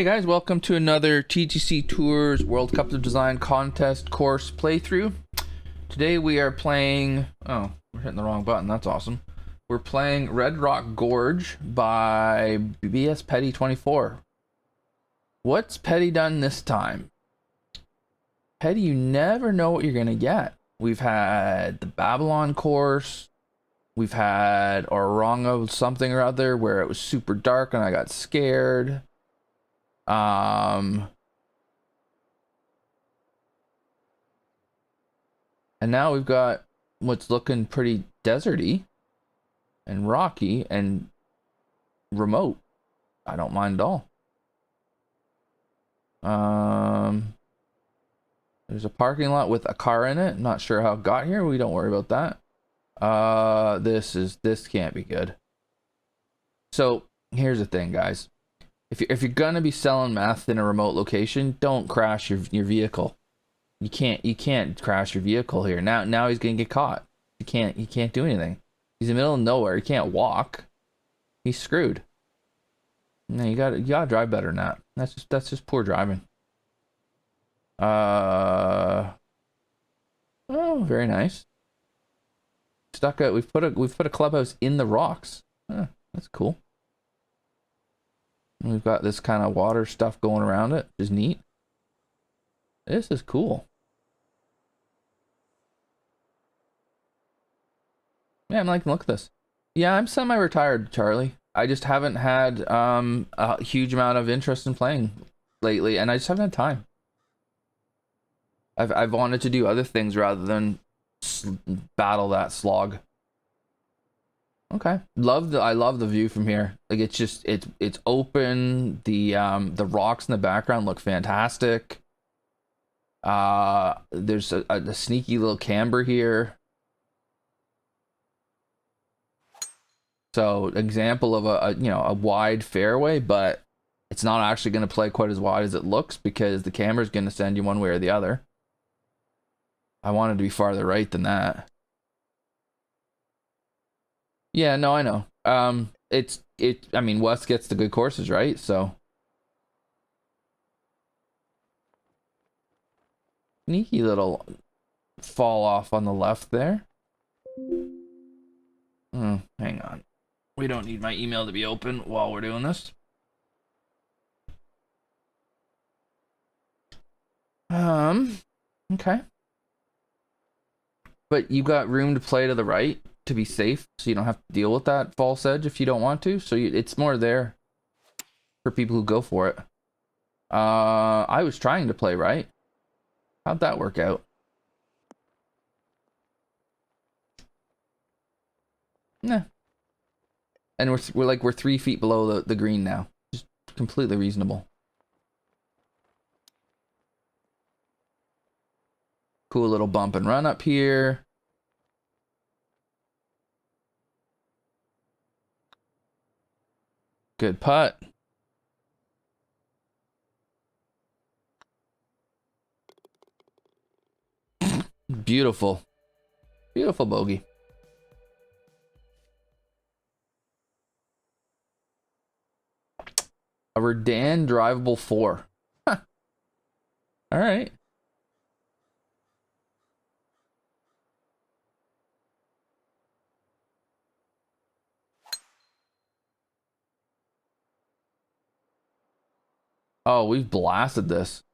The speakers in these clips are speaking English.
Hey guys, welcome to another TGC Tours World Cup of Design contest course playthrough. Today we are playing... Oh, we're hitting the wrong button. That's awesome. We're playing Red Rock Gorge by bspetty24. What's Petty done this time? Petty, you never know what you're going to get. We've had the Babylon course. We've had Orongo something or other where it was super dark and I got scared. And now we've got what's looking pretty deserty and rocky and remote. I don't mind at all. There's a parking lot with a car in it. Not sure how it got here. We don't worry about that. This can't be good. So here's the thing, guys. If you're gonna be selling meth in a remote location, don't crash your vehicle. You can't crash your vehicle here. Now he's gonna get caught. He can't do anything. He's in the middle of nowhere. He can't walk. He's screwed. No, you gotta drive better than that. That's just poor driving. Oh, very nice. Stuck out. We've put a clubhouse in the rocks. Huh, that's cool. We've got this kind of water stuff going around it, which is neat. This is cool. Yeah, I'm like, look at this. Yeah, I'm semi-retired, Charlie. I just haven't had a huge amount of interest in playing lately, and I just haven't had time. I've wanted to do other things rather than battle that slog. Okay, I love the view from here. Like it's open. The rocks in the background look fantastic. There's a sneaky little camber here. So example of a wide fairway, but it's not actually going to play quite as wide as it looks because the camber is going to send you one way or the other. I wanted to be farther right than that. Yeah, no, I know. I mean, West gets the good courses, right? So sneaky little fall off on the left there. Hang on. We don't need my email to be open while we're doing this. Okay. But you got room to play to the right to be safe, so you don't have to deal with that false edge if you don't want to. So it's more there for people who go for it. I was trying to play right. How'd that work out? Nah. And we're 3 feet below the green now. Just completely reasonable. Cool little bump and run up here. Good putt. Beautiful. Beautiful bogey. A Redan drivable 4. Huh. All right. Oh, we've blasted this.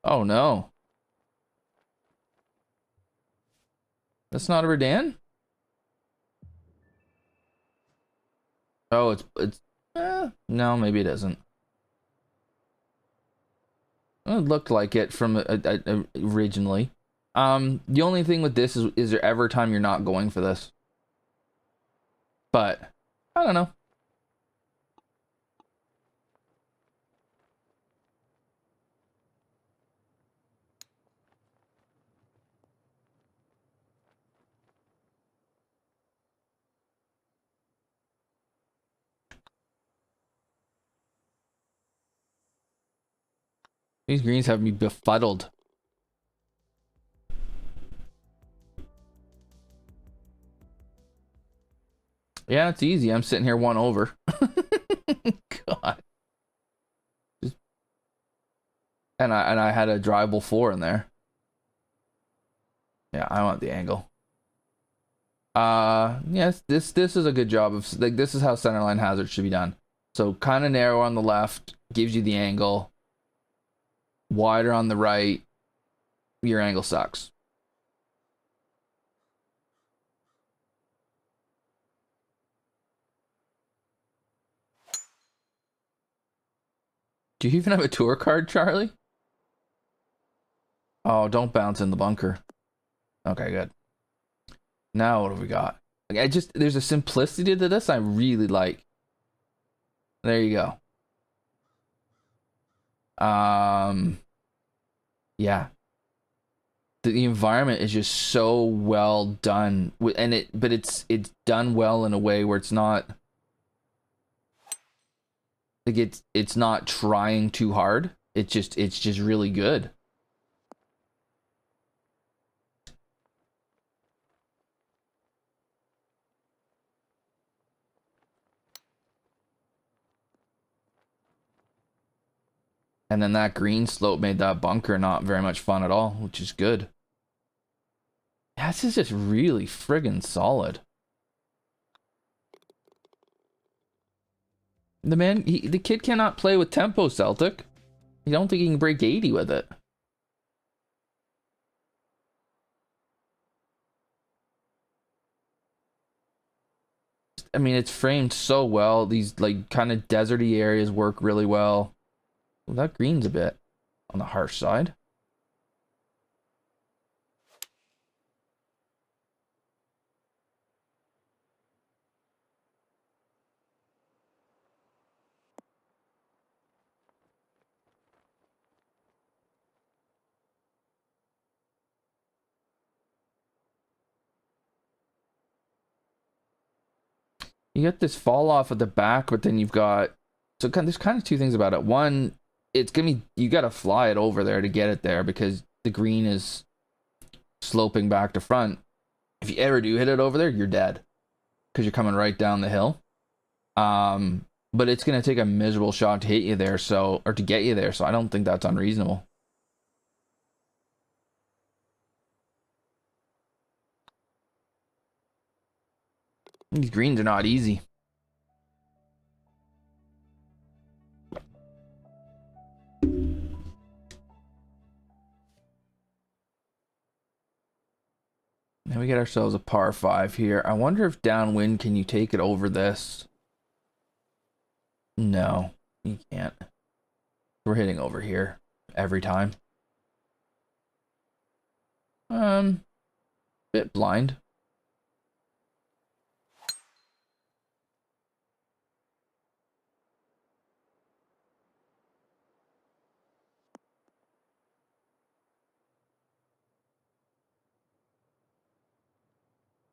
Oh no. That's not a Redan? Oh, it's no, maybe it isn't. It looked like it from originally. The only thing with this is there ever a time you're not going for this? But I don't know. These greens have me befuddled. Yeah, it's easy. I'm sitting here 1 over. God. And I had a drivable 4 in there. Yeah, I want the angle. Yes, this is a good job of, like, this is how centerline hazard should be done. So kind of narrow on the left, gives you the angle. Wider on the right, your angle sucks. Do you even have a tour card, Charlie? Oh, don't bounce in the bunker. Okay, good. Now what have we got? Like, there's a simplicity to this I really like. There you go. Yeah. The environment is just so well done, and but it's done well in a way where it's not like it's not trying too hard. It's just really good. And then that green slope made that bunker not very much fun at all, which is good. Yeah, this is just really friggin' solid. The kid cannot play with tempo, Celtic. You don't think he can break 80 with it? I mean, it's framed so well. These, like, kind of deserty areas work really well. Well, that green's a bit on the harsh side. You get this fall off at the back, but then you've got, so there's kind of two things about it. One, it's gonna be, you gotta fly it over there to get it there because the green is sloping back to front. If you ever do hit it over there, you're dead because you're coming right down the hill. But it's gonna take a miserable shot to hit you there, or to get you there. So I don't think that's unreasonable. These greens are not easy. Now we get ourselves a par 5 here. I wonder if downwind, can you take it over this? No, you can't. We're hitting over here every time. Bit blind.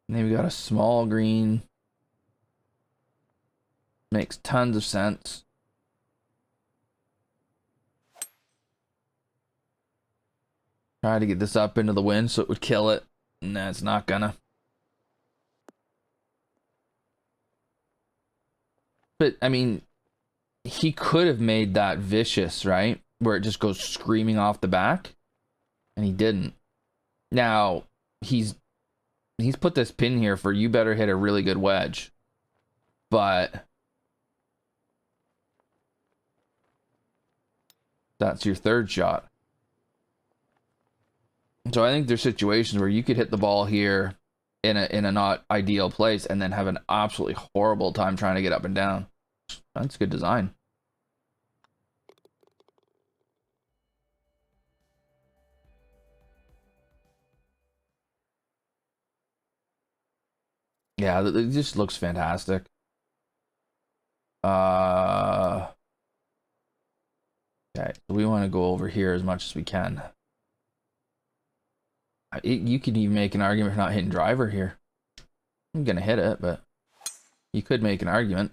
And then we got a small green. Makes tons of sense. Try to get this up into the wind so it would kill it. Nah, it's not gonna. But, I mean, he could have made that vicious, right? Where it just goes screaming off the back. And he didn't. Now, he's put this pin here for you better hit a really good wedge. But that's your third shot. So I think there's situations where you could hit the ball here in a not ideal place and then have an absolutely horrible time trying to get up and down. That's good design. Yeah, it just looks fantastic. Okay, so we want to go over here as much as we can. You could even make an argument for not hitting driver here. I'm gonna hit it, but you could make an argument.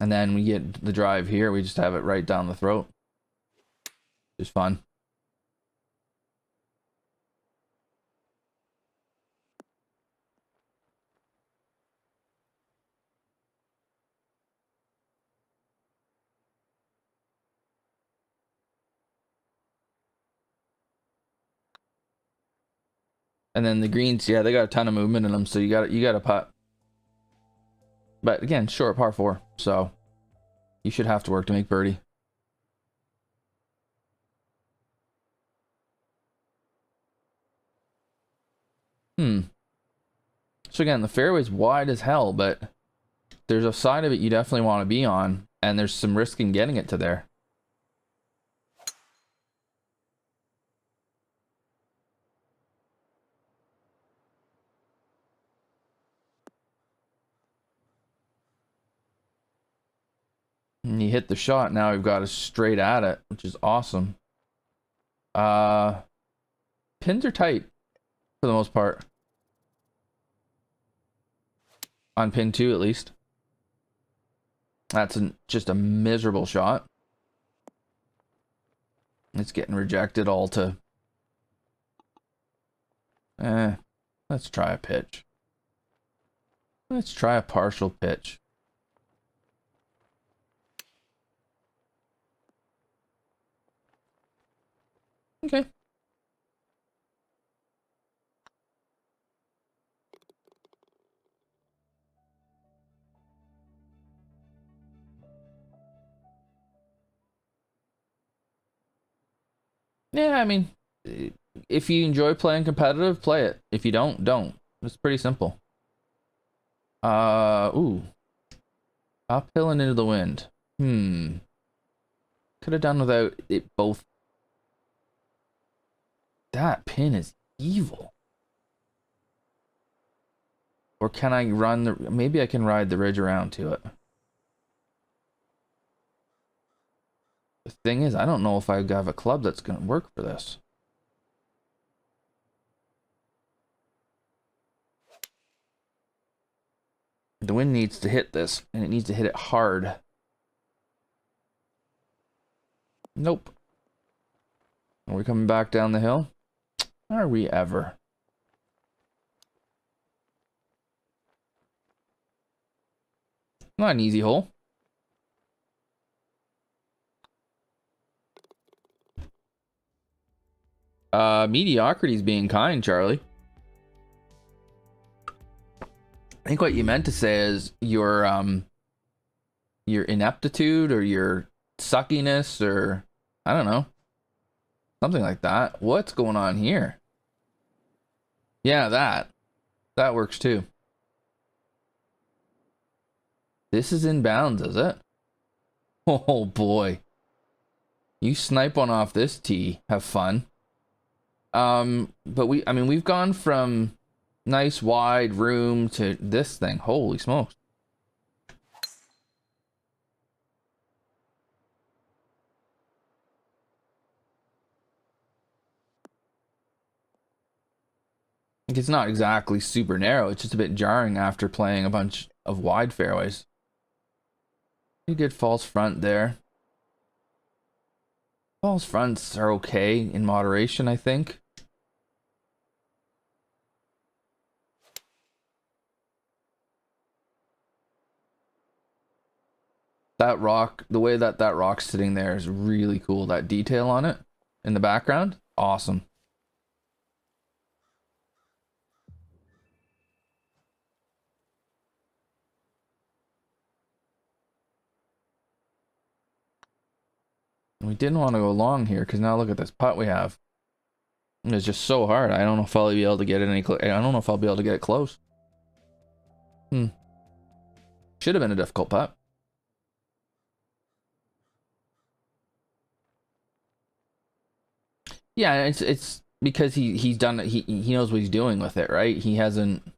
And then we get the drive here. We just have it right down the throat. It's fun. And then the greens, yeah, they got a ton of movement in them, so you got to putt. But again, short par 4, so you should have to work to make birdie. So again, the fairway's wide as hell, but there's a side of it you definitely want to be on, and there's some risk in getting it to there. And you hit the shot, now we've got it straight at it, which is awesome. Pins are tight for the most part. On pin 2 at least. That's just a miserable shot. It's getting rejected all to... let's try a pitch. Let's try a partial pitch. Okay. Yeah, I mean, if you enjoy playing competitive, play it. If you don't, don't. It's pretty simple. Ooh. Uphill and into the wind. Could have done without it both. That pin is evil. Or can I run the... Maybe I can ride the ridge around to it. The thing is, I don't know if I have a club that's going to work for this. The wind needs to hit this, and it needs to hit it hard. Nope. Are we coming back down the hill? Are we ever? Not an easy hole. Mediocrity's being kind, Charlie. I think what you meant to say is your ineptitude or your suckiness or I don't know. Something like that. What's going on here? Yeah, that works too. This is in bounds, is it? Oh boy. You snipe one off this tee. Have fun. But we've gone from nice wide room to this thing. Holy smokes. It's not exactly super narrow. It's just a bit jarring after playing a bunch of wide fairways. Pretty good false front there. False fronts are okay in moderation, I think. That rock, the way that rock's sitting there is really cool. That detail on it in the background, awesome. We didn't want to go long here because now look at this putt we have. It's just so hard. I don't know if I'll be able to get it any. I don't know if I'll be able to get it close. Should have been a difficult putt. Yeah, it's because he's done it. He knows what he's doing with it, right? He hasn't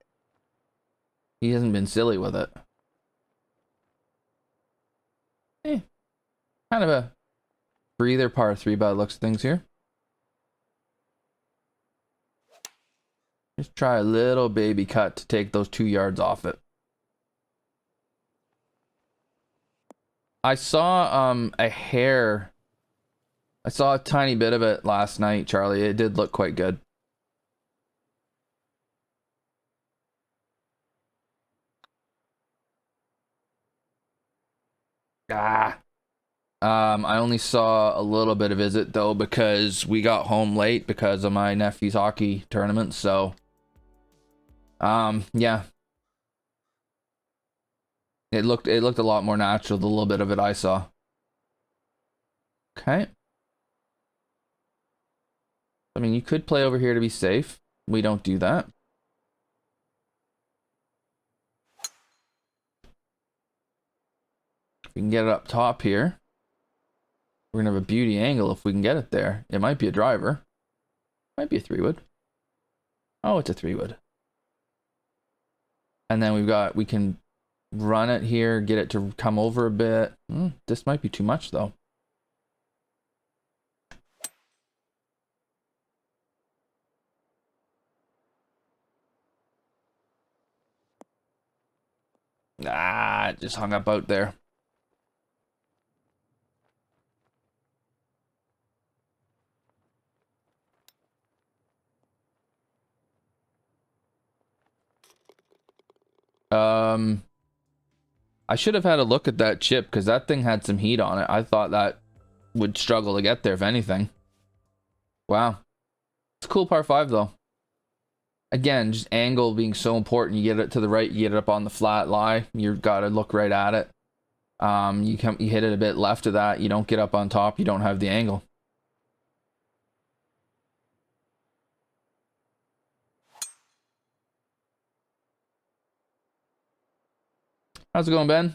been silly with it. Kind of a breather par 3 by the looks of things here. Just try a little baby cut to take those 2 yards off it. I saw a hair. I saw a tiny bit of it last night, Charlie. It did look quite good. Ah. I only saw a little bit of it though because we got home late because of my nephew's hockey tournament, so yeah. It looked a lot more natural, the little bit of it I saw. Okay. I mean, you could play over here to be safe. We don't do that. We can get it up top here. We're gonna have a beauty angle if we can get it there. It might be a driver. Might be a 3-wood. Oh, it's a 3-wood. And then we can run it here, get it to come over a bit. This might be too much though. Ah, it just hung up out there. I should have had a look at that chip because that thing had some heat on it. I thought that would struggle to get there if anything. Wow. It's a cool par 5 though. Again, just angle being so important. You get it to the right, you get it up on the flat lie. You've got to look right at it. You hit it a bit left of that. You don't get up on top. You don't have the angle. How's it going, Ben?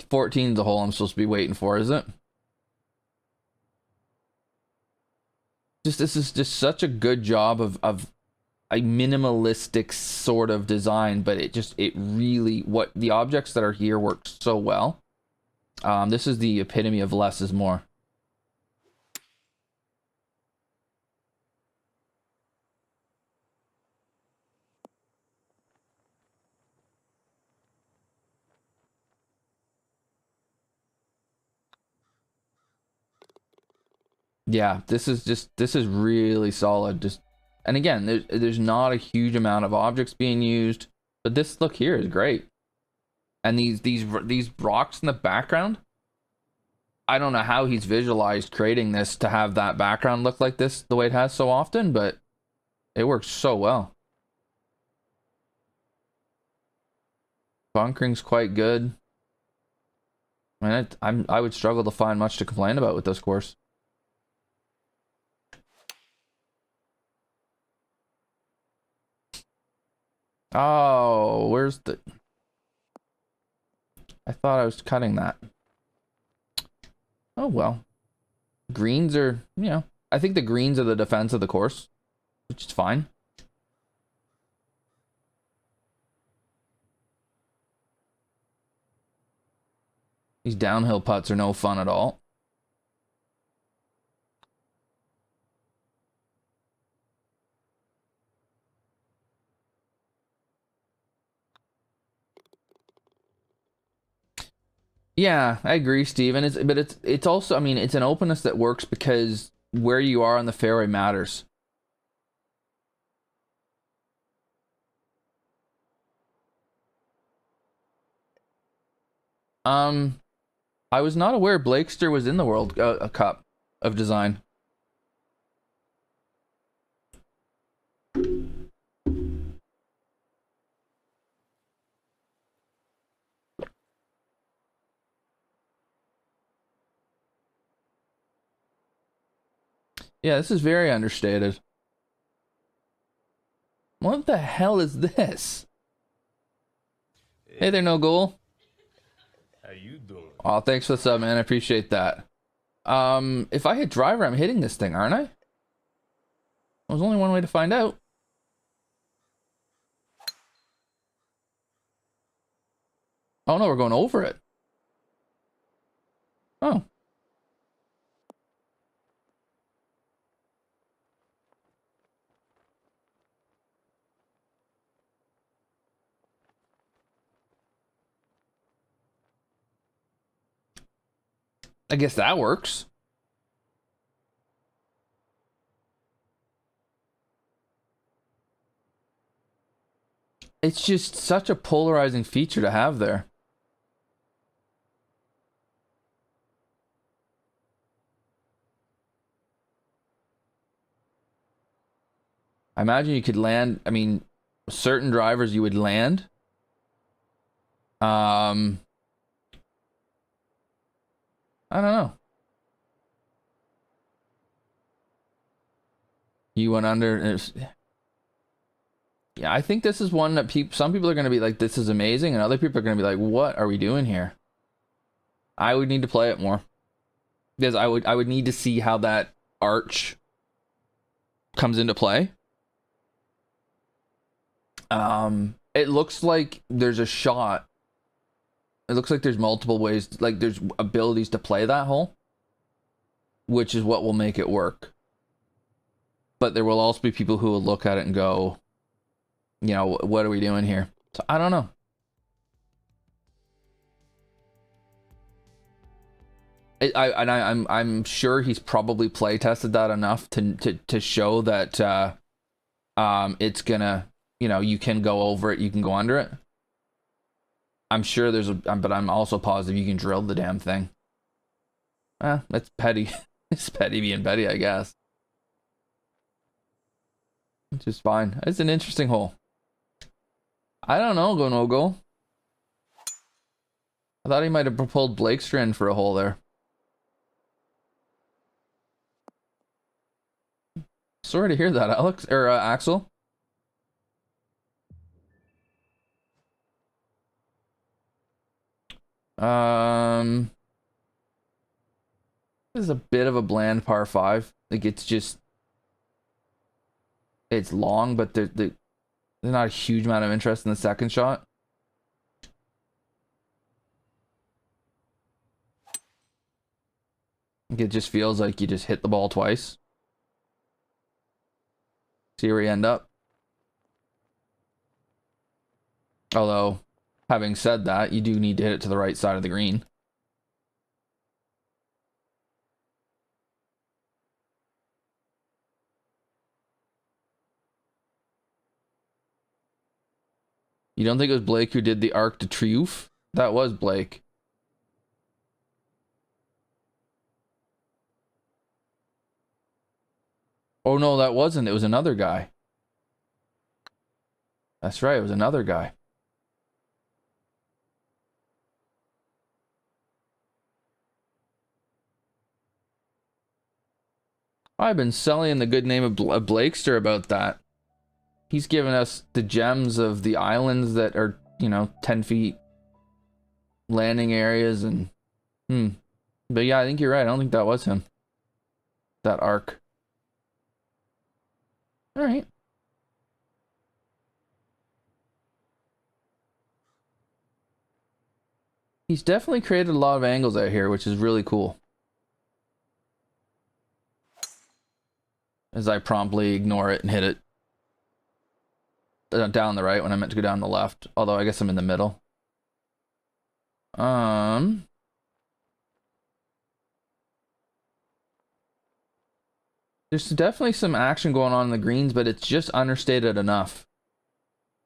14's the hole I'm supposed to be waiting for, is it? This is just such a good job of a minimalistic sort of design, but it really, what the objects that are here work so well. This is the epitome of less is more. Yeah, this is really solid. Just, and again, there's not a huge amount of objects being used, but this look here is great. And these rocks in the background, I don't know how he's visualized creating this to have that background look like this the way it has so often, but it works so well. Bunkering's quite good. I mean, I would struggle to find much to complain about with this course. Oh, where's the... I thought I was cutting that. Oh, well. Greens are, I think the greens are the defense of the course, which is fine. These downhill putts are no fun at all. Yeah, I agree, Steven. It's also, I mean, it's an openness that works because where you are on the fairway matters. Um, I was not aware Blakester was in the World Cup of Design. Yeah, this is very understated. What the hell is this? Hey there, no goal. How you doing? Oh, thanks for the sub, man. I appreciate that. If I hit driver, I'm hitting this thing, aren't I? There's only one way to find out. Oh no, we're going over it. Oh. I guess that works. It's just such a polarizing feature to have there. I imagine you could land, I mean, certain drivers you would land. I don't know. You went under. Yeah, I think this is one that some people are going to be like, this is amazing, and other people are going to be like, what are we doing here? I would need to play it more. Because I would need to see how that arch comes into play. It looks like there's a shot. It looks like there's multiple ways, like there's abilities to play that hole, which is what will make it work. But there will also be people who will look at it and go, you know, what are we doing here? So I don't know. I'm sure he's probably play tested that enough to show that it's gonna, you know, you can go over it, you can go under it. I'm sure there's a, but I'm also positive you can drill the damn thing. That's petty. It's petty being petty, I guess. Which is fine. It's an interesting hole. I don't know, go no go. I thought he might have pulled Blakestra in for a hole there. Sorry to hear that, Alex or Axel. This is a bit of a bland par 5. Like it's just, it's long, but there's not a huge amount of interest in the second shot. Like, it just feels like you just hit the ball twice. See where you end up. Although, having said that, you do need to hit it to the right side of the green. You don't think it was Blake who did the Arc de Triomphe? That was Blake. Oh no, that wasn't. It was another guy. That's right, it was another guy. I've been selling the good name of Blakester about that. He's given us the gems of the islands that are, you know, 10 feet landing areas and but yeah, I think you're right. I don't think that was him. That arc. All right. He's definitely created a lot of angles out here, which is really cool. As I promptly ignore it and hit it down the right when I meant to go down the left. Although I guess I'm in the middle. There's definitely some action going on in the greens, but it's just understated enough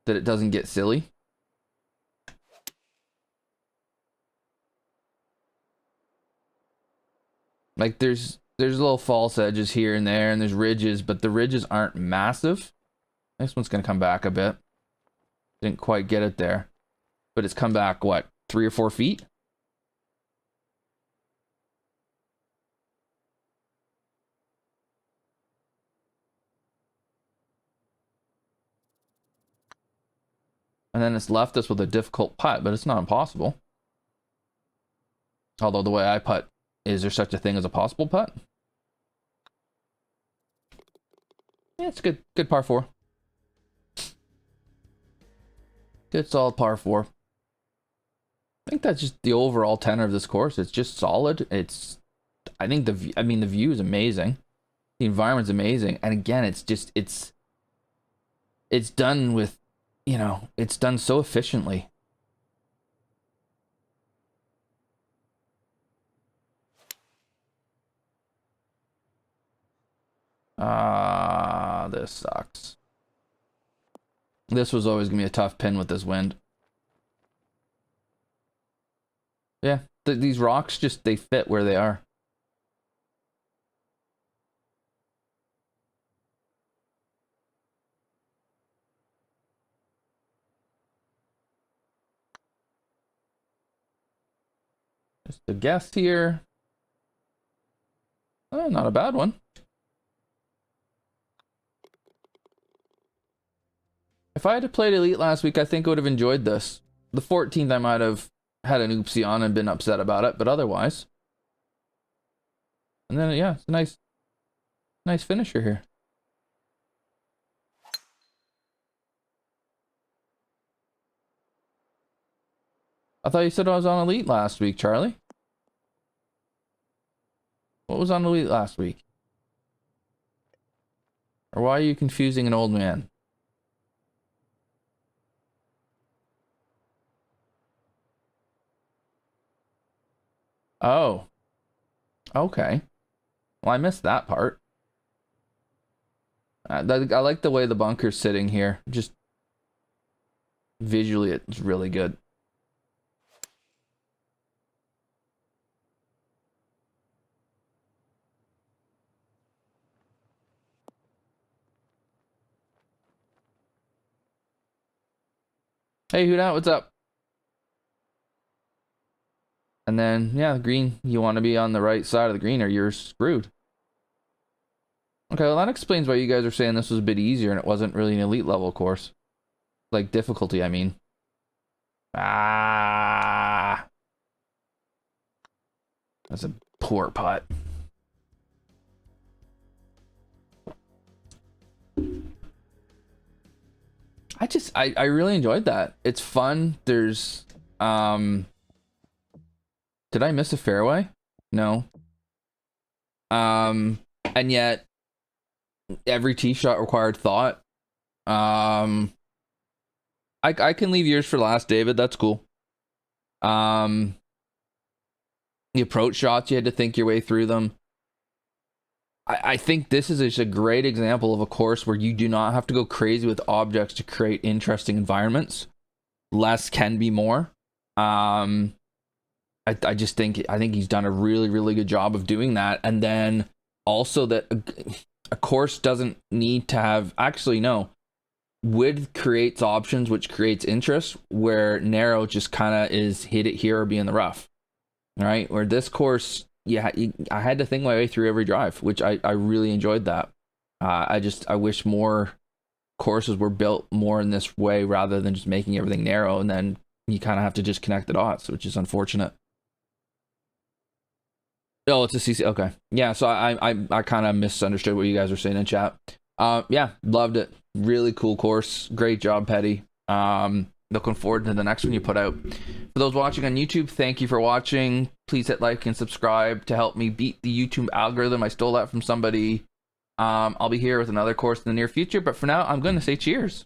that it doesn't get silly. Like there's little false edges here and there, and there's ridges, but the ridges aren't massive. This one's gonna come back a bit. Didn't quite get it there, but it's come back what, 3 or 4 feet? And then it's left us with a difficult putt, but it's not impossible. Although the way I putt, is there such a thing as a possible putt? Yeah, it's good. Good par 4. Good solid par 4. I think that's just the overall tenor of this course. It's just solid. I think the view is amazing. The environment's amazing. And again, it's done with, you know, it's done so efficiently. This sucks. This was always gonna be a tough pin with this wind. Yeah, these rocks just, they fit where they are. Just a guess here. Oh, not a bad one. If I had played Elite last week, I think I would have enjoyed this. The 14th, I might have had an oopsie on and been upset about it, but otherwise. And then, yeah, it's a nice finisher here. I thought you said I was on Elite last week, Charlie. What was on Elite last week? Or why are you confusing an old man? Oh. Okay. Well, I missed that part. I like the way the bunker's sitting here. Just visually, it's really good. Hey, Huda, what's up? And then, yeah, green, you want to be on the right side of the green or you're screwed. Okay, well, that explains why you guys are saying this was a bit easier and it wasn't really an elite level course. Like, difficulty, I mean. Ah. That's a poor putt. I really enjoyed that. It's fun. There's, did I miss a fairway? No. And yet every tee shot required thought. I can leave yours for last, David. That's cool. The approach shots, you had to think your way through them. I think this is just a great example of a course where you do not have to go crazy with objects to create interesting environments. Less can be more. I think he's done a really good job of doing that. And then also that a course doesn't need to have, actually no, width creates options, which creates interest, where narrow just kind of is hit it here or be in the rough. All right, where this course, yeah, I had to think my way through every drive, which I really enjoyed that. I wish more courses were built more in this way rather than just making everything narrow, and then you kind of have to just connect the dots, which is unfortunate. Oh, it's a CC. Okay, yeah. So I kind of misunderstood what you guys were saying in chat. Yeah, loved it. Really cool course. Great job, Petty. Looking forward to the next one you put out. For those watching on YouTube, thank you for watching. Please hit like and subscribe to help me beat the YouTube algorithm. I stole that from somebody. I'll be here with another course in the near future, but for now, I'm going to say cheers.